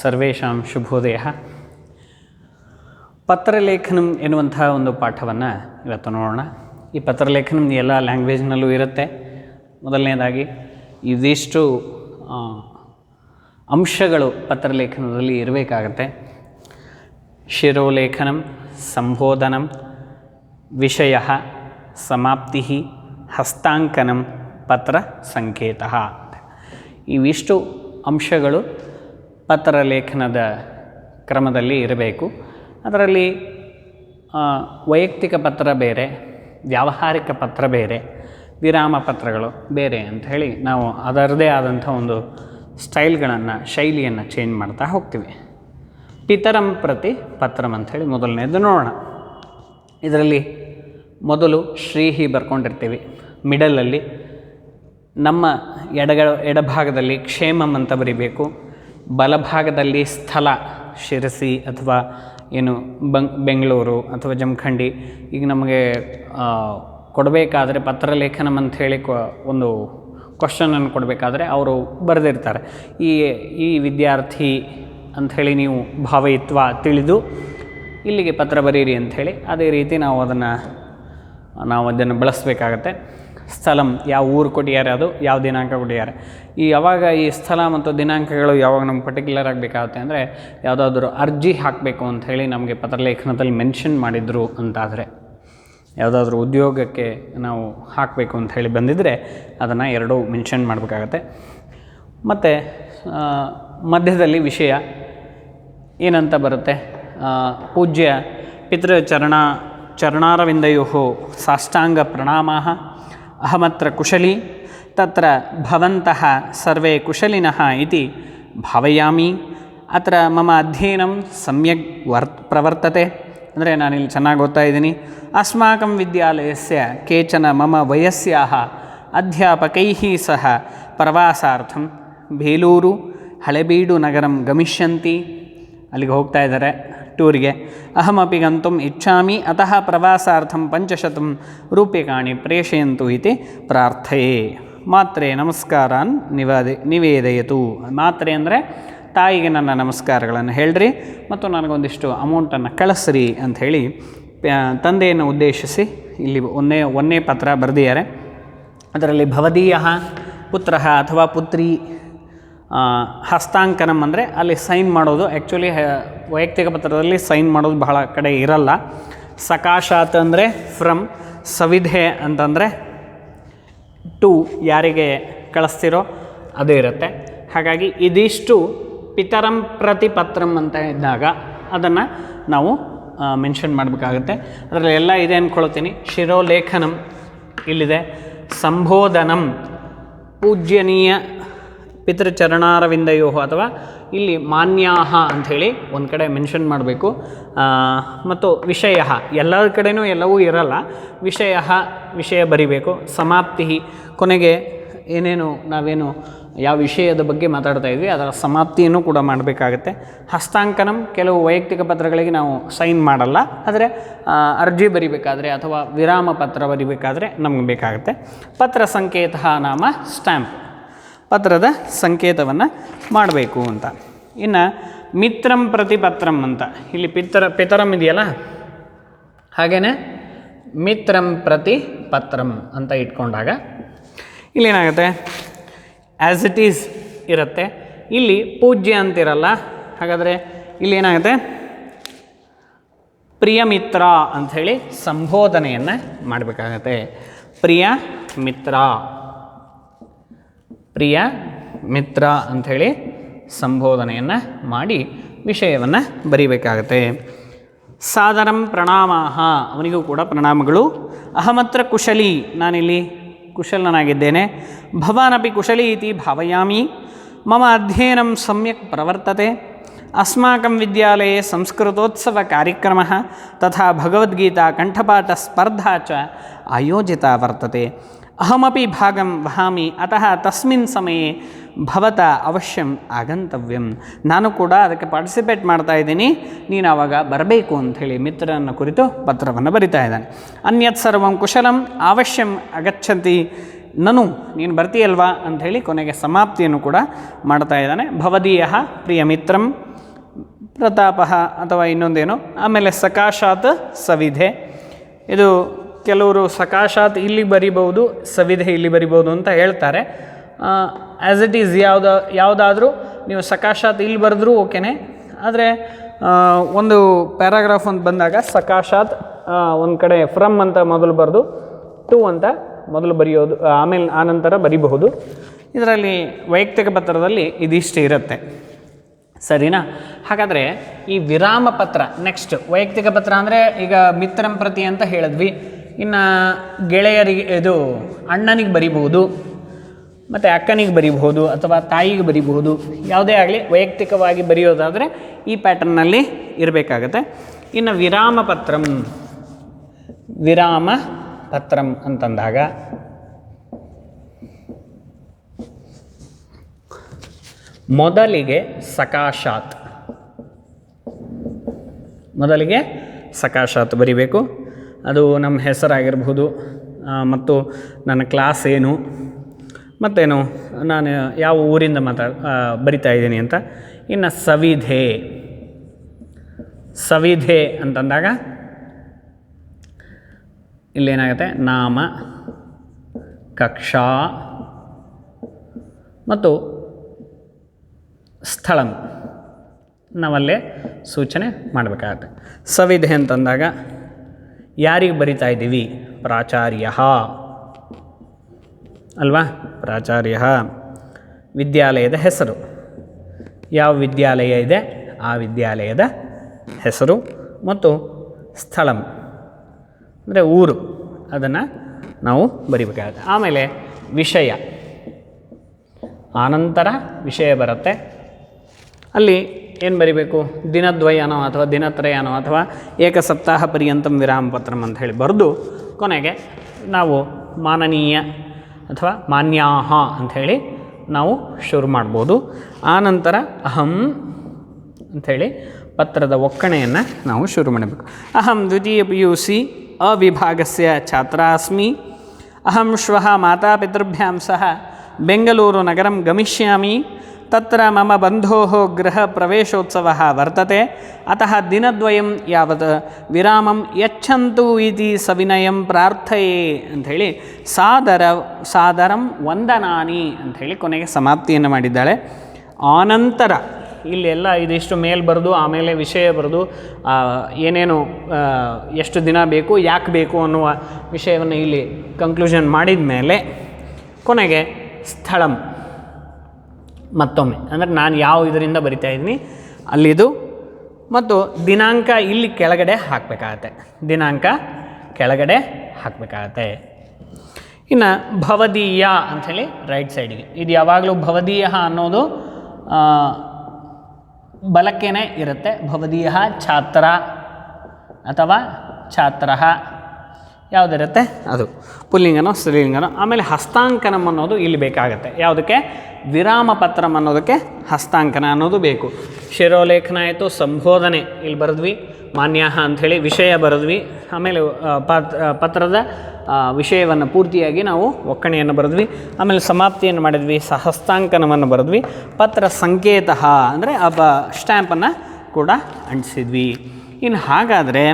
ಸರ್ವೇಷಾಂ ಶುಭೋದಯ. ಪತ್ರಲೇಖನಂ ಎನ್ನುವಂತಹ ಒಂದು ಪಾಠವನ್ನು ಇವತ್ತು ನೋಡೋಣ. ಈ ಪತ್ರಲೇಖನಂ ಎಲ್ಲ ಲ್ಯಾಂಗ್ವೇಜ್ನಲ್ಲೂ ಇರುತ್ತೆ. ಮೊದಲನೇದಾಗಿ ಇದಿಷ್ಟು ಅಂಶಗಳು ಪತ್ರಲೇಖನದಲ್ಲಿ ಇರಬೇಕಾಗತ್ತೆ. ಶಿರೋಲೇಖನಂ, ಸಂಬೋಧನಂ, ವಿಷಯ, ಸಮಾಪ್ತಿ, ಹಸ್ತಾಂಕನಂ, ಪತ್ರ ಸಂಕೇತ. ಇವಿಷ್ಟು ಅಂಶಗಳು ಪತ್ರಲೇಖನದ ಕ್ರಮದಲ್ಲಿ ಇರಬೇಕು. ಅದರಲ್ಲಿ ವೈಯಕ್ತಿಕ ಪತ್ರ ಬೇರೆ, ವ್ಯಾವಹಾರಿಕ ಪತ್ರ ಬೇರೆ, ವಿರಾಮ ಪತ್ರಗಳು ಬೇರೆ ಅಂಥೇಳಿ ನಾವು ಅದರದೇ ಆದಂಥ ಒಂದು ಸ್ಟೈಲ್ಗಳನ್ನು, ಶೈಲಿಯನ್ನು ಚೇಂಜ್ ಮಾಡ್ತಾ ಹೋಗ್ತೀವಿ. ಪಿತರಂ ಪ್ರತಿ ಪತ್ರಂ ಅಂಥೇಳಿ ಮೊದಲನೇದು ನೋಡೋಣ. ಇದರಲ್ಲಿ ಮೊದಲು ಶ್ರೀಹಿ ಬರ್ಕೊಂಡಿರ್ತೀವಿ. ಮಿಡಲಲ್ಲಿ ನಮ್ಮ ಎಡಭಾಗದಲ್ಲಿ ಕ್ಷೇಮಂ ಅಂತ ಬರಿಬೇಕು. ಬಲಭಾಗದಲ್ಲಿ ಸ್ಥಳ, ಶಿರಸಿ ಅಥವಾ ಏನು ಬೆಂಗಳೂರು ಅಥವಾ ಜಮಖಂಡಿ. ಈಗ ನಮಗೆ ಕೊಡಬೇಕಾದ್ರೆ ಪತ್ರಲೇಖನಂ ಅಂಥೇಳಿ ಒಂದು ಕ್ವಶನನ್ನು ಕೊಡಬೇಕಾದ್ರೆ ಅವರು ಬರೆದಿರ್ತಾರೆ, ಈ ವಿದ್ಯಾರ್ಥಿ ಅಂಥೇಳಿ ನೀವು ಭಾವಯಿತ್ವ ತಿಳಿದು ಇಲ್ಲಿಗೆ ಪತ್ರ ಬರೀರಿ ಅಂಥೇಳಿ. ಅದೇ ರೀತಿ ನಾವು ಅದನ್ನು ಬಳಸಬೇಕಾಗತ್ತೆ. ಸ್ಥಳಂ, ಯಾವ ಊರು ಕೊಟ್ಟಿದ್ದಾರೆ, ಅದು ಯಾವ ದಿನಾಂಕ ಕೊಟ್ಟಿದ್ದಾರೆ. ಯಾವಾಗ ಈ ಸ್ಥಳ ಮತ್ತು ದಿನಾಂಕಗಳು ಯಾವಾಗ ನಮ್ಗೆ ಪರ್ಟಿಕ್ಯುಲರ್ ಆಗಬೇಕಾಗುತ್ತೆ ಅಂದರೆ ಯಾವುದಾದ್ರೂ ಅರ್ಜಿ ಹಾಕಬೇಕು ಅಂಥೇಳಿ ನಮಗೆ ಪತ್ರಲೇಖನದಲ್ಲಿ ಮೆನ್ಷನ್ ಮಾಡಿದರು ಅಂತಾದರೆ, ಯಾವುದಾದ್ರೂ ಉದ್ಯೋಗಕ್ಕೆ ನಾವು ಹಾಕಬೇಕು ಅಂಥೇಳಿ ಬಂದಿದ್ದರೆ ಅದನ್ನು ಎರಡೂ ಮೆನ್ಷನ್ ಮಾಡಬೇಕಾಗತ್ತೆ. ಮತ್ತು ಮಧ್ಯದಲ್ಲಿ ವಿಷಯ ಏನಂತ ಬರುತ್ತೆ, ಪೂಜ್ಯ ಚರಣಾರವಿಂದಯೋ ಸಾಷ್ಟಾಂಗ ಪ್ರಣಾಮಾಃ, ಅಹಮತ್ರ ಕುಶಲಿ ತತ್ರ ಭವಂತಃ ಸರ್ವೇ ಕುಶಲಿನಃ ಇತಿ ಭಾವಯಾಮಿ. ಅತ್ರ ಮಮ ಅಧ್ಯಯನಂ ಸಮ್ಯಕ್ ಪ್ರವರ್ತತೆ. ಅಂದರೆ ನಾನಿಲ್ಲಿ ಚೆನ್ನಾಗಿ ಓದ್ತಾ ಇದ್ದೀನಿ. ಅಸ್ಮಾಕಂ ವಿದ್ಯಾಲಯಸ್ಯ ಕೇಚನ ಮಮ ವಯಸ್ಯಾಃ ಅಧ್ಯಾಪಕೈಃ ಸಹ ಪ್ರವಾಸಾರ್ಥಂ ಬೇಲೂರು ಹಳೆಬೀಡು ನಗರಂ ಗಮಿಷ್ಯಂತಿ. ಅಲ್ಲಿಗೆ ಹೋಗ್ತಾ ಇದ್ದಾರೆ ಟೂರಿಗೆ. ಅಹಮಪಿ ಗಂತುಂ ಇಚ್ಛಾಮಿ, ಅತಃ ಪ್ರವಾಸಾರ್ಥಂ 500 ರೂಪ್ಯಕಾಣಿ ಪ್ರೇಷಯಂತು ಇತಿ ಪ್ರಾರ್ಥಯೇ. ಮಾತ್ರೆ ನಮಸ್ಕಾರಾನ್ ನಿವೇದಯತು. ಮಾತ್ರೆ ಅಂದರೆ ತಾಯಿಗೆ ನನ್ನ ನಮಸ್ಕಾರಗಳನ್ನು ಹೇಳ್ರಿ ಮತ್ತು ನನಗೊಂದಿಷ್ಟು ಅಮೌಂಟನ್ನು ಕಳಿಸ್ರಿ ಅಂಥೇಳಿ ತಂದೆಯನ್ನು ಉದ್ದೇಶಿಸಿ ಇಲ್ಲಿ ಒಂದೇ ಪತ್ರ ಬರೆದಿದ್ದಾರೆ. ಅದರಲ್ಲಿ ಭವದೀಯ ಪುತ್ರ ಅಥವಾ ಪುತ್ರಿ, ಹಸ್ತಾಂಕನಂ ಅಂದರೆ ಅಲ್ಲಿ ಸೈನ್ ಮಾಡೋದು. ಆ್ಯಕ್ಚುಲಿ ವೈಯಕ್ತಿಕ ಪತ್ರದಲ್ಲಿ ಸೈನ್ ಮಾಡೋದು ಬಹಳ ಕಡೆ ಇರಲ್ಲ. ಸಕಾಶಾತ್ ಅಂದರೆ ಫ್ರಮ್, ಸವಿಧೆ ಅಂತಂದರೆ ಟು, ಯಾರಿಗೆ ಕಳಿಸ್ತಿರೋ ಅದು ಇರುತ್ತೆ. ಹಾಗಾಗಿ ಇದಿಷ್ಟು ಪಿತರಂ ಪ್ರತಿ ಪತ್ರಂ ಅಂತ ಇದ್ದಾಗ ಅದನ್ನು ನಾವು ಮೆನ್ಷನ್ ಮಾಡಬೇಕಾಗುತ್ತೆ. ಅದರಲ್ಲಿ ಎಲ್ಲ ಇದೆ ಅಂದ್ಕೊಳ್ತೀನಿ. ಶಿರೋಲೇಖನಂ ಇಲ್ಲಿದೆ. ಸಂಬೋಧನಂ ಪೂಜ್ಯನೀಯ ಪಿತೃಚರಣಾರವಿಂದಯೋ ಅಥವಾ ಇಲ್ಲಿ ಮಾನ್ಯಾಹ ಅಂಥೇಳಿ ಒಂದು ಕಡೆ ಮೆನ್ಷನ್ ಮಾಡಬೇಕು. ಮತ್ತು ವಿಷಯ, ಎಲ್ಲ ಕಡೆಯೂ ಎಲ್ಲವೂ ಇರಲ್ಲ. ವಿಷಯ ಬರಿಬೇಕು. ಸಮಾಪ್ತಿ, ಕೊನೆಗೆ ನಾವೇನು ಯಾವ ವಿಷಯದ ಬಗ್ಗೆ ಮಾತಾಡ್ತಾ ಇದ್ವಿ ಅದರ ಸಮಾಪ್ತಿಯನ್ನು ಕೂಡ ಮಾಡಬೇಕಾಗತ್ತೆ. ಹಸ್ತಾಂಕನಂ, ಕೆಲವು ವೈಯಕ್ತಿಕ ಪತ್ರಗಳಿಗೆ ನಾವು ಸೈನ್ ಮಾಡಲ್ಲ, ಆದರೆ ಅರ್ಜಿ ಬರಿಬೇಕಾದ್ರೆ ಅಥವಾ ವಿರಾಮ ಪತ್ರ ಬರಿಬೇಕಾದ್ರೆ ನಮಗೆ ಬೇಕಾಗುತ್ತೆ. ಪತ್ರ ಸಂಕೇತ ನಾಮ ಸ್ಟ್ಯಾಂಪ್, ಪತ್ರದ ಸಂಕೇತವನ್ನು ಮಾಡಬೇಕು ಅಂತ. ಇನ್ನು ಮಿತ್ರಂ ಪ್ರತಿ ಪತ್ರಂ ಅಂತ ಇಲ್ಲಿ ಪಿತರಂ ಇದೆಯಲ್ಲ, ಹಾಗೆಯೇ ಮಿತ್ರಂ ಪ್ರತಿ ಪತ್ರಂ ಅಂತ ಇಟ್ಕೊಂಡಾಗ ಇಲ್ಲೇನಾಗುತ್ತೆ, ಆ್ಯಸ್ ಇಟ್ ಈಸ್ ಇರುತ್ತೆ. ಇಲ್ಲಿ ಪೂಜ್ಯ ಅಂತಿರಲ್ಲ. ಹಾಗಾದರೆ ಇಲ್ಲಿ ಏನಾಗುತ್ತೆ, ಪ್ರಿಯ ಮಿತ್ರ ಅಂಥೇಳಿ ಸಂಬೋಧನೆಯನ್ನು ಮಾಡಬೇಕಾಗತ್ತೆ. ಪ್ರಿಯ ಮಿತ್ರ ಅಂಥೇಳಿ ಸಂಬೋಧನೆಯನ್ನು ಮಾಡಿ ವಿಷಯವನ್ನು ಬರೀಬೇಕಾಗತ್ತೆ. ಸಾದರಂ ಪ್ರಣಾಮಾಹ, ಅವನಿಗೂ ಕೂಡ ಪ್ರಣಾಮಗಳು. ಅಹಮತ್ರ ಕುಶಲಿ, ನಾನಿಲ್ಲಿ ಕುಶಲನಾಗಿದ್ದೇನೆ. ಭವಾನಪಿ ಕುಶಲಿ ಇತಿ ಭಾವಯಾಮಿ. ಮಮ ಅಧ್ಯಯನಂ ಸಮ್ಯಕ್ ಪ್ರವರ್ತತೆ. ಅಸ್ಮಾಕಂ ವಿದ್ಯಾಲಯೇ ಸಂಸ್ಕೃತೋತ್ಸವ ಕಾರ್ಯಕ್ರಮಃ ತಥಾ ಭಗವದ್ಗೀತಾ ಕಂಠಪಾಠ ಸ್ಪರ್ಧಾ ಚ ಆಯೋಜಿತಾ ವರ್ತತೆ. ಅಹಮಪಿ ಭಾಗಂ ವಹಾಮಿ, ಅತಃ ತಸ್ಮಿನ್ ಸಮಯೇ ಭವತಾ ಅವಶ್ಯಂ ಆಗಂತವ್ಯಂ. ನಾನು ಕೂಡ ಅದಕ್ಕೆ ಪಾರ್ಟಿಸಿಪೇಟ್ ಮಾಡ್ತಾ ಇದ್ದೀನಿ, ನೀನು ಆವಾಗ ಬರಬೇಕು ಅಂಥೇಳಿ ಮಿತ್ರನ ಕುರಿತು ಪತ್ರವನ್ನು ಬರಿತಾ ಇದ್ದಾನೆ. ಅನ್ಯತ್ ಸರ್ವಂ ಕುಶಲಂ ಅವಶ್ಯಂ ಆಗಚ್ಚಂತಿ ನನು ನೀನು ಬರ್ತೀಯಲ್ವಾ ಅಂಥೇಳಿ ಕೊನೆಗೆ ಸಮಾಪ್ತಿಯನ್ನು ಕೂಡ ಮಾಡ್ತಾ ಇದ್ದಾನೆ. ಭವದೀಯ ಪ್ರಿಯ ಮಿತ್ರಂ ಪ್ರತಾಪ ಅಥವಾ ಇನ್ನೊಂದೇನು. ಆಮೇಲೆ ಸಕಾಶಾತ್ ಸವಿಧೆ, ಇದು ಕೆಲವರು ಸಕಾಶಾತ್ ಇಲ್ಲಿ ಬರಿಬೋದು, ಸವಿಧೆ ಇಲ್ಲಿ ಬರಿಬೋದು ಅಂತ ಹೇಳ್ತಾರೆ. ಆ್ಯಸ್ ಇಟ್ ಈಸ್ ಯಾವುದಾದ್ರೂ ನೀವು ಸಕಾಶಾತ್ ಇಲ್ಲಿ ಬರೆದ್ರೂ ಓಕೆನೆ. ಆದರೆ ಒಂದು ಪ್ಯಾರಾಗ್ರಾಫ್ ಅಂತ ಬಂದಾಗ ಸಕಾಶಾತ್ ಒಂದು ಕಡೆ ಫ್ರಮ್ ಅಂತ ಮೊದಲು ಬರೆದು ಟು ಅಂತ ಮೊದಲು ಬರೆಯೋದು, ಆಮೇಲೆ ಆನಂತರ ಬರಿಬಹುದು. ಇದರಲ್ಲಿ ವೈಯಕ್ತಿಕ ಪತ್ರದಲ್ಲಿ ಇದಿಷ್ಟು ಇರುತ್ತೆ, ಸರಿನಾ? ಹಾಗಾದರೆ ಈ ವಿರಾಮ ಪತ್ರ ನೆಕ್ಸ್ಟ್. ವೈಯಕ್ತಿಕ ಪತ್ರ ಅಂದರೆ ಈಗ ಮಿತ್ರಂ ಪ್ರತಿ ಅಂತ ಹೇಳಿದ್ವಿ. ಇನ್ನು ಗೆಳೆಯರಿಗೆ, ಇದು ಅಣ್ಣನಿಗೆ ಬರಿಬಹುದು, ಮತ್ತು ಅಕ್ಕನಿಗೆ ಬರಿಬಹುದು, ಅಥವಾ ತಾಯಿಗೆ ಬರಿಬಹುದು. ಯಾವುದೇ ಆಗಲಿ ವೈಯಕ್ತಿಕವಾಗಿ ಬರೆಯೋದಾದರೆ ಈ ಪ್ಯಾಟರ್ನಲ್ಲಿ ಇರಬೇಕಾಗತ್ತೆ. ಇನ್ನು ವಿರಾಮ ಪತ್ರಂ ಅಂತಂದಾಗ ಮೊದಲಿಗೆ ಸಕಾಶಾತ್ ಬರಿಬೇಕು. ಅದು ನಮ್ಮ ಹೆಸರಾಗಿರ್ಬೋದು, ಮತ್ತು ನನ್ನ ಕ್ಲಾಸ್ ಏನು, ಮತ್ತೇನು ನಾನು ಯಾವ ಊರಿಂದ ಬರಿತಾ ಇದ್ದೀನಿ ಅಂತ. ಇನ್ನು ಸವಿಧೆ ಅಂತಂದಾಗ ಇಲ್ಲೇನಾಗುತ್ತೆ, ನಾಮ, ಕಕ್ಷಾ ಮತ್ತು ಸ್ಥಳಂ ನಾವಲ್ಲೇ ಸೂಚನೆ ಮಾಡಬೇಕಾಗತ್ತೆ. ಸವಿಧೆ ಅಂತಂದಾಗ ಯಾರಿಗೆ ಬರಿತಾ ಇದ್ದೀವಿ, ಪ್ರಾಚಾರ್ಯ ಅಲ್ವಾ, ಪ್ರಾಚಾರ್ಯ. ವಿದ್ಯಾಲಯದ ಹೆಸರು, ಯಾವ ವಿದ್ಯಾಲಯ ಇದೆ ಆ ವಿದ್ಯಾಲಯದ ಹೆಸರು, ಮತ್ತು ಸ್ಥಳಂ ಅಂದರೆ ಊರು, ಅದನ್ನು ನಾವು ಬರಿಬೇಕಾಗುತ್ತೆ. ಆಮೇಲೆ ವಿಷಯ, ಆನಂತರ ವಿಷಯ ಬರುತ್ತೆ. ಅಲ್ಲಿ ಏನು ಬರಿಬೇಕು, ದಿನದ್ವಯನೋ ಅಥವಾ ದಿನತ್ರಯನೋ ಅಥವಾ ಏಕ ಸಪ್ತಾಹ ಪರ್ಯಂತಂ ವಿರಾಮ ಪತ್ರಂ ಅಂತ ಹೇಳಿ ಬರೆದು ಕೊನೆಗೆ ನಾವು ಮಾನನೀಯ ಅಥವಾ ಮಾನ್ಯಾಹ ಅಂಥೇಳಿ ನಾವು ಶುರು ಮಾಡ್ಬೋದು. ಆನಂತರ ಅಹಂ ಅಂಥೇಳಿ ಪತ್ರದ ಒಕ್ಕಣೆಯನ್ನು ನಾವು ಶುರು ಮಾಡಬೇಕು. ಅಹಂ ದ್ವಿತೀಯ PUC ಅವಿಭಾಗಸ್ಯ ಛಾತ್ರ ಅಸ್ಮಿ. ಅಹಂ ಶ್ವಃ ಮಾತಾಪಿತೃಭ್ಯಾಂ ಸಹ ಬೆಂಗಳೂರು ನಗರಂ ಗಮಿಷ್ಯಾಮಿ. ತತ್ರ ಮಮ ಬಂಧೋಃ ಗೃಹ ಪ್ರವೇಶೋತ್ಸವಃ ವರ್ತತೆ. ಅತಃ ದಿನದ್ವಯಂ ಯಾವತ್ ವಿರಾಮಂ ಯಚ್ಛಂತು ಇತಿ ಸವಿನಯಂ ಪ್ರಾರ್ಥಯೇ ಅಂಥೇಳಿ ಸಾದರಂ ವಂದನಾನಿ ಅಂಥೇಳಿ ಕೊನೆಗೆ ಸಮಾಪ್ತಿಯನ್ನು ಮಾಡಿದ್ದಾಳೆ. ಆನಂತರ ಇಲ್ಲೆಲ್ಲ ಇದಿಷ್ಟು ಮೇಲ್ ಬರೆದು ಆಮೇಲೆ ವಿಷಯ ಬರೆದು ಏನೇನು ಎಷ್ಟು ದಿನ ಬೇಕು, ಯಾಕೆ ಬೇಕು ಅನ್ನುವ ವಿಷಯವನ್ನು ಇಲ್ಲಿ ಕಂಕ್ಲೂಷನ್ ಮಾಡಿದ ಮೇಲೆ ಕೊನೆಗೆ ಸ್ಥಳಂ ಮತ್ತೊಮ್ಮೆ, ಅಂದರೆ ನಾನು ಯಾವ ಇದರಿಂದ ಬರಿತಾ ಇದ್ದೀನಿ ಅಲ್ಲಿದು, ಮತ್ತು ದಿನಾಂಕ ಇಲ್ಲಿ ಕೆಳಗಡೆ ಹಾಕಬೇಕಾಗತ್ತೆ, ಇನ್ನು ಭವದೀಯ ಅಂಥೇಳಿ ರೈಟ್ ಸೈಡಿಗೆ. ಇದು ಯಾವಾಗಲೂ ಭವದೀಯ ಅನ್ನೋದು ಬಲಕ್ಕೇನೆ ಇರುತ್ತೆ. ಭವದೀಯ ಛಾತ್ರ ಅಥವಾ ಛಾತ್ರಃ ಯಾವುದಿರುತ್ತೆ ಅದು ಪುಲ್ಲಿಂಗನೋ ಸ್ತ್ರೀಲಿಂಗನೋ. ಆಮೇಲೆ ಹಸ್ತಾಂಕನಂ ಅನ್ನೋದು ಇಲ್ಲಿ ಬೇಕಾಗುತ್ತೆ. ಯಾವುದಕ್ಕೆ, ವಿರಾಮ ಪತ್ರಂ ಅನ್ನೋದಕ್ಕೆ ಹಸ್ತಾಂಕನ ಅನ್ನೋದು ಬೇಕು. ಶಿರೋಲೇಖನ ಆಯಿತು, ಸಂಬೋಧನೆ ಇಲ್ಲಿ ಬರೆದ್ವಿ, ಮಾನ್ಯಾಹ ಅಂಥೇಳಿ ವಿಷಯ ಬರೆದ್ವಿ. ಆಮೇಲೆ ಪತ್ರದ ವಿಷಯವನ್ನು ಪೂರ್ತಿಯಾಗಿ ನಾವು ಒಕ್ಕಣೆಯನ್ನು ಬರೆದ್ವಿ. ಆಮೇಲೆ ಸಮಾಪ್ತಿಯನ್ನು ಮಾಡಿದ್ವಿ, ಹಸ್ತಾಂಕನವನ್ನು ಬರೆದ್ವಿ. ಪತ್ರ ಸಂಕೇತ ಅಂದರೆ ಸ್ಟ್ಯಾಂಪನ್ನು ಕೂಡ ಅಂಟಿಸಿದ್ವಿ. ಇನ್ನು ಹಾಗಾದರೆ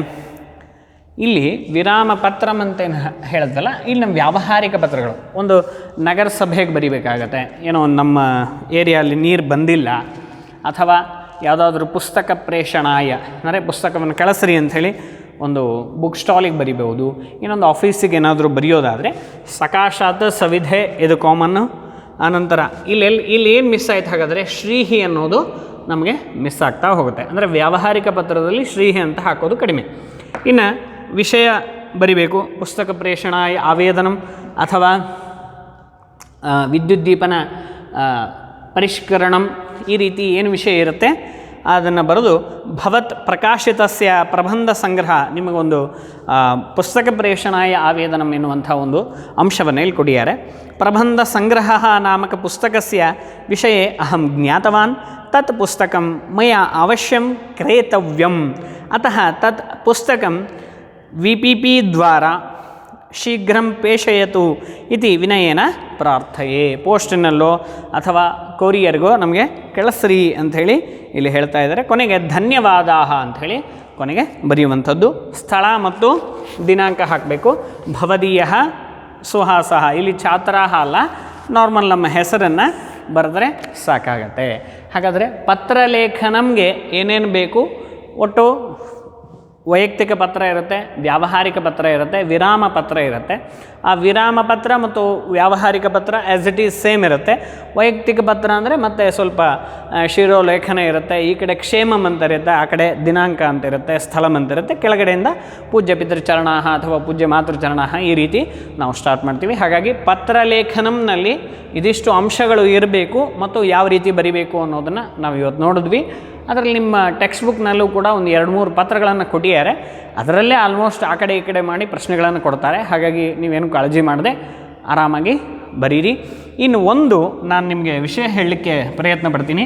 ಇಲ್ಲಿ ವಿರಾಮ ಪತ್ರಂ ಅಂತ ಏನು ಹೇಳಿದ್ವಲ್ಲ, ಇಲ್ಲಿ ನಮ್ಮ ವ್ಯಾವಹಾರಿಕ ಪತ್ರಗಳು, ಒಂದು ನಗರಸಭೆಗೆ ಬರಿಬೇಕಾಗತ್ತೆ, ಏನೋ ನಮ್ಮ ಏರಿಯಲ್ಲಿ ನೀರು ಬಂದಿಲ್ಲ, ಅಥವಾ ಯಾವುದಾದ್ರೂ ಪುಸ್ತಕ ಪ್ರೇಷಣಾಯ ಅಂದರೆ ಪುಸ್ತಕವನ್ನು ಕಳಿಸ್ರಿ ಅಂಥೇಳಿ ಒಂದು ಬುಕ್ ಸ್ಟಾಲಿಗೆ ಬರಿಬೋದು. ಇನ್ನೊಂದು ಆಫೀಸಿಗೆ ಏನಾದರೂ ಬರೆಯೋದಾದರೆ ಸಕಾಶಾತ್ ಸವಿಧೆ ಇದು ಕಾಮನ್ನು. ಆನಂತರ ಇಲ್ಲಿ ಏನು ಮಿಸ್ ಆಯ್ತು ಹಾಗಾದರೆ, ಶ್ರೀಹಿ ಅನ್ನೋದು ನಮಗೆ ಮಿಸ್ ಆಗ್ತಾ ಹೋಗುತ್ತೆ. ಅಂದರೆ ವ್ಯಾವಹಾರಿಕ ಪತ್ರದಲ್ಲಿ ಶ್ರೀಹಿ ಅಂತ ಹಾಕೋದು ಕಡಿಮೆ. ಇನ್ನು ವಿಷಯ ಬರಿಬೇಕು, ಪುಸ್ತಕ ಪ್ರೇಷಣಾಯ ಆವೇದನಂ ಅಥವಾ ವಿದ್ಯುದ್ದೀಪನ ಪರಿಷ್ಕರಣಂ, ಈ ರೀತಿ ಏನು ವಿಷಯ ಇರುತ್ತೆ ಅದನ್ನು ಬರೆದು ಭವತ್ ಪ್ರಕಾಶಿತಸ್ಯ ಪ್ರಬಂಧ ಸಂಗ್ರಹ, ನಿಮಗೊಂದು ಪುಸ್ತಕ ಪ್ರೇಷಣಾಯ ಆವೇದನಂ ಎನ್ನುವಂಥ ಒಂದು ಅಂಶವನ್ನು ಇಲ್ಲಿ ಕೊಡಿದ್ದಾರೆ. ಪ್ರಬಂಧ ಸಂಗ್ರಹ ನಾಮಕ ಪುಸ್ತಕಸ್ಯ ವಿಷಯೇ ಅಹಂ ಜ್ಞಾತವಾನ್ ತತ್ ಪುಸ್ತಕಂ ಮಯಾ ಅವಶ್ಯಂ ಕ್ರೇತವ್ಯಂ. ಅತಃ ತತ್ ಪುಸ್ತಕಂ VPP ದ್ವಾರ ಶೀಘ್ರಂ ಪ್ರೇಷಯತು ಇತಿ ವಿನಯೇನ ಪ್ರಾರ್ಥಯೇ. ಪೋಸ್ಟಿನಲ್ಲೋ ಅಥವಾ ಕೊರಿಯರ್ಗೋ ನಮಗೆ ಕಳಿಸ್ರಿ ಅಂಥೇಳಿ ಇಲ್ಲಿ ಹೇಳ್ತಾ ಇದ್ದಾರೆ. ಕೊನೆಗೆ ಧನ್ಯವಾದ ಅಂಥೇಳಿ ಕೊನೆಗೆ ಬರೆಯುವಂಥದ್ದು. ಸ್ಥಳ ಮತ್ತು ದಿನಾಂಕ ಹಾಕಬೇಕು. ಭವದೀಯ ಸುಹಾಸಃ, ಇಲ್ಲಿ ಛಾತ್ರಾಹ ಅಲ್ಲ, ನಾರ್ಮಲ್ ನಮ್ಮ ಹೆಸರನ್ನು ಬರೆದ್ರೆ ಸಾಕಾಗತ್ತೆ. ಹಾಗಾದರೆ ಪತ್ರಲೇಖನಂಗೆ ಏನೇನು ಬೇಕು? ಒಟ್ಟು ವೈಯಕ್ತಿಕ ಪತ್ರ ಇರುತ್ತೆ, ವ್ಯಾವಹಾರಿಕ ಪತ್ರ ಇರುತ್ತೆ, ವಿರಾಮ ಪತ್ರ ಇರುತ್ತೆ. ಆ ವಿರಾಮ ಪತ್ರ ಮತ್ತು ವ್ಯಾವಹಾರಿಕ ಪತ್ರ ಆ್ಯಸ್ ಇಟ್ ಈಸ್ ಸೇಮ್ ಇರುತ್ತೆ. ವೈಯಕ್ತಿಕ ಪತ್ರ ಅಂದರೆ ಮತ್ತೆ ಸ್ವಲ್ಪ ಶಿರೋಲೇಖನ ಇರುತ್ತೆ. ಈ ಕಡೆ ಕ್ಷೇಮಂ ಅಂತ ಇರುತ್ತೆ, ಆ ಕಡೆ ದಿನಾಂಕ ಅಂತ ಇರುತ್ತೆ, ಸ್ಥಳಂ ಅಂತ ಇರುತ್ತೆ. ಕೆಳಗಡೆಯಿಂದ ಪೂಜ್ಯ ಪಿತೃಚರಣ ಅಥವಾ ಪೂಜ್ಯ ಮಾತೃಚರಣ ಈ ರೀತಿ ನಾವು ಸ್ಟಾರ್ಟ್ ಮಾಡ್ತೀವಿ. ಹಾಗಾಗಿ ಪತ್ರಲೇಖನಂನಲ್ಲಿ ಇದಿಷ್ಟು ಅಂಶಗಳು ಇರಬೇಕು ಮತ್ತು ಯಾವ ರೀತಿ ಬರಿಬೇಕು ಅನ್ನೋದನ್ನು ನಾವು ಇವತ್ತು ನೋಡಿದ್ವಿ. ಅದರಲ್ಲಿ ನಿಮ್ಮ ಟೆಕ್ಸ್ಟ್ ಬುಕ್ನಲ್ಲೂ ಕೂಡ ಒಂದು 2-3 ಪತ್ರಗಳನ್ನು ಕೊಟ್ಟಿದ್ದಾರೆ. ಅದರಲ್ಲೇ ಆಲ್ಮೋಸ್ಟ್ ಆ ಕಡೆ ಈ ಕಡೆ ಮಾಡಿ ಪ್ರಶ್ನೆಗಳನ್ನು ಕೊಡ್ತಾರೆ. ಹಾಗಾಗಿ ನೀವೇನು ಕಾಳಜಿ ಮಾಡದೆ ಆರಾಮಾಗಿ ಬರೀರಿ. ಇನ್ನು ಒಂದು ನಾನು ನಿಮಗೆ ವಿಷಯ ಹೇಳಲಿಕ್ಕೆ ಪ್ರಯತ್ನ ಪಡ್ತೀನಿ.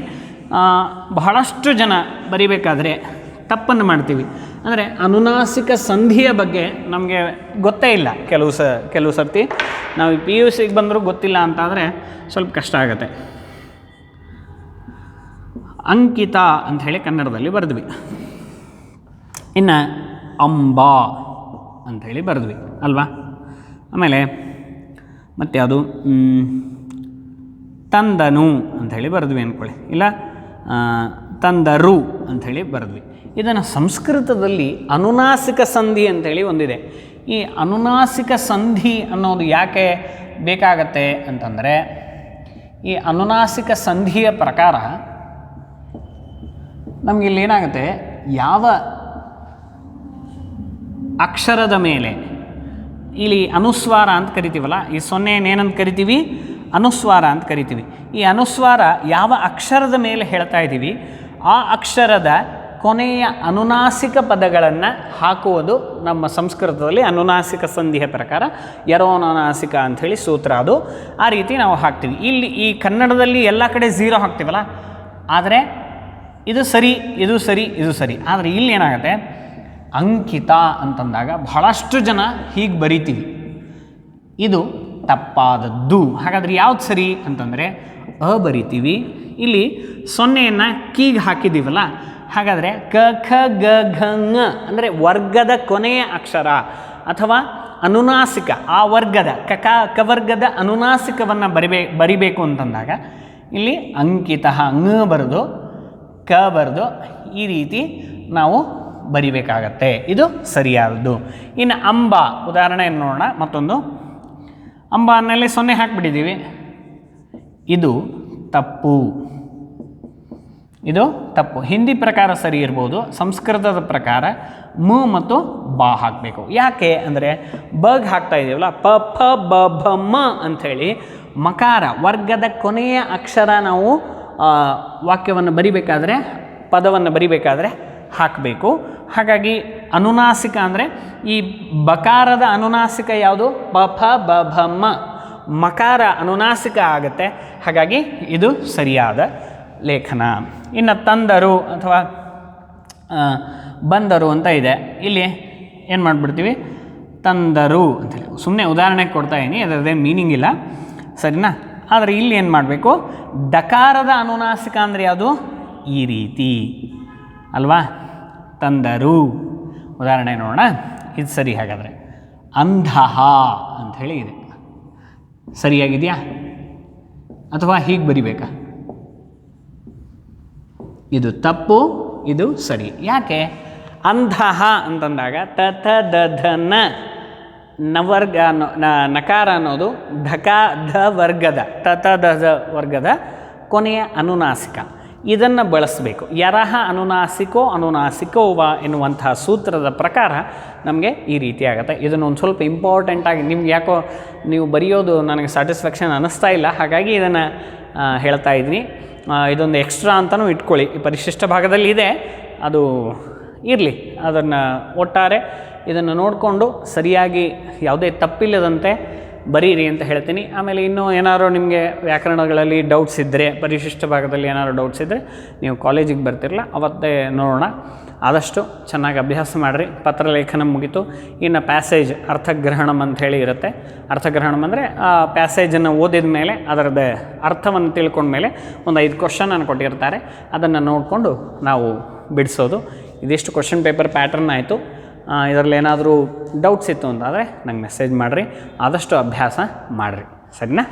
ಬಹಳಷ್ಟು ಜನ ಬರಿಬೇಕಾದ್ರೆ ತಪ್ಪನ್ನು ಮಾಡ್ತೀವಿ. ಅಂದರೆ ಅನುನಾಸಿಕ ಸಂಧಿಯ ಬಗ್ಗೆ ನಮಗೆ ಗೊತ್ತೇ ಇಲ್ಲ. ಕೆಲವು ಸರ್ತಿ ನಾವು PUCಗೆ ಬಂದರೂ ಗೊತ್ತಿಲ್ಲ ಅಂತಾದರೆ ಸ್ವಲ್ಪ ಕಷ್ಟ ಆಗುತ್ತೆ. ಅಂಕಿತ ಅಂಥೇಳಿ ಕನ್ನಡದಲ್ಲಿ ಬರೆದ್ವಿ. ಇನ್ನು ಅಂಬಾ ಅಂಥೇಳಿ ಬರೆದ್ವಿ ಅಲ್ವಾ. ಆಮೇಲೆ ಮತ್ತು ಅದು ತಂದನು ಅಂಥೇಳಿ ಬರೆದ್ವಿ ಅಂದ್ಕೊಳ್ಳಿ, ಇಲ್ಲ ತಂದರು ಅಂಥೇಳಿ ಬರೆದ್ವಿ. ಇದನ್ನು ಸಂಸ್ಕೃತದಲ್ಲಿ ಅನುನಾಸಿಕ ಸಂಧಿ ಅಂಥೇಳಿ ಒಂದಿದೆ. ಈ ಅನುನಾಸಿಕ ಸಂಧಿ ಅನ್ನೋದು ಯಾಕೆ ಬೇಕಾಗತ್ತೆ ಅಂತಂದರೆ, ಈ ಅನುನಾಸಿಕ ಸಂಧಿಯ ಪ್ರಕಾರ ನಮಗಿಲ್ಲಿ ಏನಾಗುತ್ತೆ, ಯಾವ ಅಕ್ಷರದ ಮೇಲೆ ಇಲ್ಲಿ ಅನುಸ್ವಾರ ಅಂತ ಕರಿತೀವಲ್ಲ, ಈ ಸೊನ್ನೆಯನ್ನೇನಂತ ಕರಿತೀವಿ? ಅನುಸ್ವಾರ ಅಂತ ಕರಿತೀವಿ. ಈ ಅನುಸ್ವಾರ ಯಾವ ಅಕ್ಷರದ ಮೇಲೆ ಹೇಳ್ತಾ ಇದ್ದೀವಿ, ಆ ಅಕ್ಷರದ ಕೊನೆಯ ಅನುನಾಸಿಕ ಪದಗಳನ್ನು ಹಾಕುವುದು ನಮ್ಮ ಸಂಸ್ಕೃತದಲ್ಲಿ ಅನುನಾಸಿಕ ಸಂಧಿಯ ಪ್ರಕಾರ ಯರೋನುನಾಸಿಕ ಅಂಥೇಳಿ ಸೂತ್ರ ಅದು. ಆ ರೀತಿ ನಾವು ಹಾಕ್ತೀವಿ. ಇಲ್ಲಿ ಈ ಕನ್ನಡದಲ್ಲಿ ಎಲ್ಲ ಕಡೆ 0 ಹಾಕ್ತೀವಲ್ಲ, ಆದರೆ ಇದು ಸರಿ, ಇದು ಸರಿ, ಇದು ಸರಿ. ಆದರೆ ಇಲ್ಲಿ ಏನಾಗುತ್ತೆ, ಅಂಕಿತ ಅಂತಂದಾಗ ಬಹಳಷ್ಟು ಜನ ಹೀಗೆ ಬರಿತೀವಿ, ಇದು ತಪ್ಪಾದದ್ದು. ಹಾಗಾದರೆ ಯಾವ್ದು ಸರಿ ಅಂತಂದರೆ ಬರಿತೀವಿ. ಇಲ್ಲಿ ಸೊನ್ನೆಯನ್ನು ಕೀಗೆ ಹಾಕಿದ್ದೀವಲ್ಲ, ಹಾಗಾದರೆ ಕ ಖ ಗ ಘ ङ ಅಂದರೆ ವರ್ಗದ ಕೊನೆಯ ಅಕ್ಷರ ಅಥವಾ ಅನುನಾಸಿಕ, ಆ ವರ್ಗದ ಕವರ್ಗದ ಅನುನಾಸಿಕವನ್ನು ಬರಿಬೇಕು ಅಂತಂದಾಗ ಇಲ್ಲಿ ಅಂಕಿತ ङ ಬರೆದು ಕ ಬರೆದು ಈ ರೀತಿ ನಾವು ಬರಿಬೇಕಾಗತ್ತೆ. ಇದು ಸರಿಯಾದದ್ದು. ಇನ್ನು ಅಂಬ ಉದಾಹರಣೆಯನ್ನು ನೋಡೋಣ. ಮತ್ತೊಂದು ಅಂಬ ಅನ್ನಲ್ಲಿ 0 ಹಾಕಿಬಿಟ್ಟಿದ್ದೀವಿ, ಇದು ತಪ್ಪು, ಇದು ತಪ್ಪು. ಹಿಂದಿ ಪ್ರಕಾರ ಸರಿ ಇರ್ಬೋದು, ಸಂಸ್ಕೃತದ ಪ್ರಕಾರ ಮ ಮತ್ತು ಬಾ ಹಾಕಬೇಕು. ಯಾಕೆ ಅಂದರೆ ಬಗ್ ಹಾಕ್ತಾ ಇದ್ದೀವಲ್ಲ, ಪ ಫ ಬ ಭ ಮ ಅಂಥೇಳಿ ಮಕಾರ ವರ್ಗದ ಕೊನೆಯ ಅಕ್ಷರ ನಾವು ವಾಕ್ಯವನ್ನು ಬರಿಬೇಕಾದ್ರೆ, ಪದವನ್ನು ಬರಿಬೇಕಾದ್ರೆ ಹಾಕಬೇಕು. ಹಾಗಾಗಿ ಅನುನಾಸಿಕ ಅಂದರೆ ಈ ಬಕಾರದ ಅನುನಾಸಿಕ ಯಾವುದು? ಪ ಫ ಬ ಭ ಮ. ಮಕಾರ ಅನುನಾಸಿಕ ಆಗುತ್ತೆ. ಹಾಗಾಗಿ ಇದು ಸರಿಯಾದ ಲೇಖನ. ಇನ್ನು ತಂದರು ಅಥವಾ ಬಂದರು ಅಂತ ಇದೆ. ಇಲ್ಲಿ ಏನು ಮಾಡಿಬಿಡ್ತೀವಿ, ತಂದರು ಅಂಥೇಳಿ ಸುಮ್ಮನೆ ಉದಾಹರಣೆಗೆ ಕೊಡ್ತಾ ಇದ್ದೀನಿ, ಅದರದ್ದೇನು ಮೀನಿಂಗ್ ಇಲ್ಲ, ಸರಿನಾ? ಆದರೆ ಇಲ್ಲಿ ಏನು ಮಾಡಬೇಕು, ಡಕಾರದ ಅನುನಾಸಿಕ ಅಂದರೆ ಯಾವುದು? ಈ ರೀತಿ ಅಲ್ವಾ, ತಂದರು. ಉದಾಹರಣೆ ನೋಡೋಣ, ಇದು ಸರಿ. ಹಾಗಾದರೆ ಅಂಧಃ ಅಂಥೇಳಿ ಇದೆ, ಸರಿಯಾಗಿದೆಯಾ ಅಥವಾ ಹೀಗೆ ಬರಿಬೇಕಾ? ಇದು ತಪ್ಪು, ಇದು ಸರಿ. ಯಾಕೆ? ಅಂಧಃ ಅಂತಂದಾಗ ತ ಥ ದ ಧ ನ ನವರ್ಗ ನಕಾರ ಅನ್ನೋದು ಧ ವರ್ಗದ ತ ಥ ದ ಧ ವರ್ಗದ ಕೊನೆಯ ಅನುನಾಸಿಕ. ಇದನ್ನು ಬಳಸಬೇಕು. ಯರಹ ಅನುನಾಸಿಕೋವ ಎನ್ನುವಂತಹ ಸೂತ್ರದ ಪ್ರಕಾರ ನಮಗೆ ಈ ರೀತಿ ಆಗುತ್ತೆ. ಇದನ್ನು ಒಂದು ಸ್ವಲ್ಪ ಇಂಪಾರ್ಟೆಂಟಾಗಿ ನಿಮ್ಗೆ ಯಾಕೋ ನೀವು ಬರೆಯೋದು ನನಗೆ ಸ್ಯಾಟಿಸ್ಫ್ಯಾಕ್ಷನ್ ಅನ್ನಿಸ್ತಾ ಇಲ್ಲ, ಹಾಗಾಗಿ ಇದನ್ನು ಹೇಳ್ತಾ ಇದ್ದೀನಿ. ಇದೊಂದು ಎಕ್ಸ್ಟ್ರಾ ಅಂತಲೂ ಇಟ್ಕೊಳ್ಳಿ. ಈ ಪರಿಶಿಷ್ಟ ಭಾಗದಲ್ಲಿ ಇದೆ, ಅದು ಇರಲಿ. ಅದನ್ನು ಒಟ್ಟಾರೆ ಇದನ್ನು ನೋಡಿಕೊಂಡು ಸರಿಯಾಗಿ ಯಾವುದೇ ತಪ್ಪಿಲ್ಲದಂತೆ ಬರೀರಿ ಅಂತ ಹೇಳ್ತೀನಿ. ಆಮೇಲೆ ಇನ್ನೂ ಏನಾದ್ರು ನಿಮಗೆ ವ್ಯಾಕರಣಗಳಲ್ಲಿ ಡೌಟ್ಸ್ ಇದ್ದರೆ, ಪರಿಶಿಷ್ಟ ಭಾಗದಲ್ಲಿ ಏನಾದ್ರು ಡೌಟ್ಸ್ ಇದ್ದರೆ ನೀವು ಕಾಲೇಜಿಗೆ ಬರ್ತಿರಲ್ಲ ಅವತ್ತೇ ನೋಡೋಣ. ಆದಷ್ಟು ಚೆನ್ನಾಗಿ ಅಭ್ಯಾಸ ಮಾಡಿರಿ. ಪತ್ರಲೇಖನ ಮುಗೀತು. ಇನ್ನು ಪ್ಯಾಸೇಜ್ ಅರ್ಥಗ್ರಹಣಂ ಅಂಥೇಳಿ ಇರುತ್ತೆ. ಅರ್ಥಗ್ರಹಣಂ ಅಂದರೆ ಆ ಪ್ಯಾಸೇಜನ್ನು ಓದಿದ ಮೇಲೆ ಅದರದ್ದು ಅರ್ಥವನ್ನು ತಿಳ್ಕೊಂಡ್ಮೇಲೆ ಒಂದು 5 ಕ್ವಶನನ್ನು ಕೊಟ್ಟಿರ್ತಾರೆ, ಅದನ್ನು ನೋಡಿಕೊಂಡು ನಾವು ಬಿಡಿಸೋದು. ಇದಿಷ್ಟು ಕ್ವಶನ್ ಪೇಪರ್ ಪ್ಯಾಟ್ರನ್ ಆಯಿತು. ಇದರಲ್ಲಿ ಏನಾದರೂ ಡೌಟ್ಸ್ ಇತ್ತು ಅಂತಾದರೆ ನಂಗೆ ಮೆಸೇಜ್ ಮಾಡಿರಿ. ಆದಷ್ಟು ಅಭ್ಯಾಸ ಮಾಡಿರಿ. ಸರಿನಾ?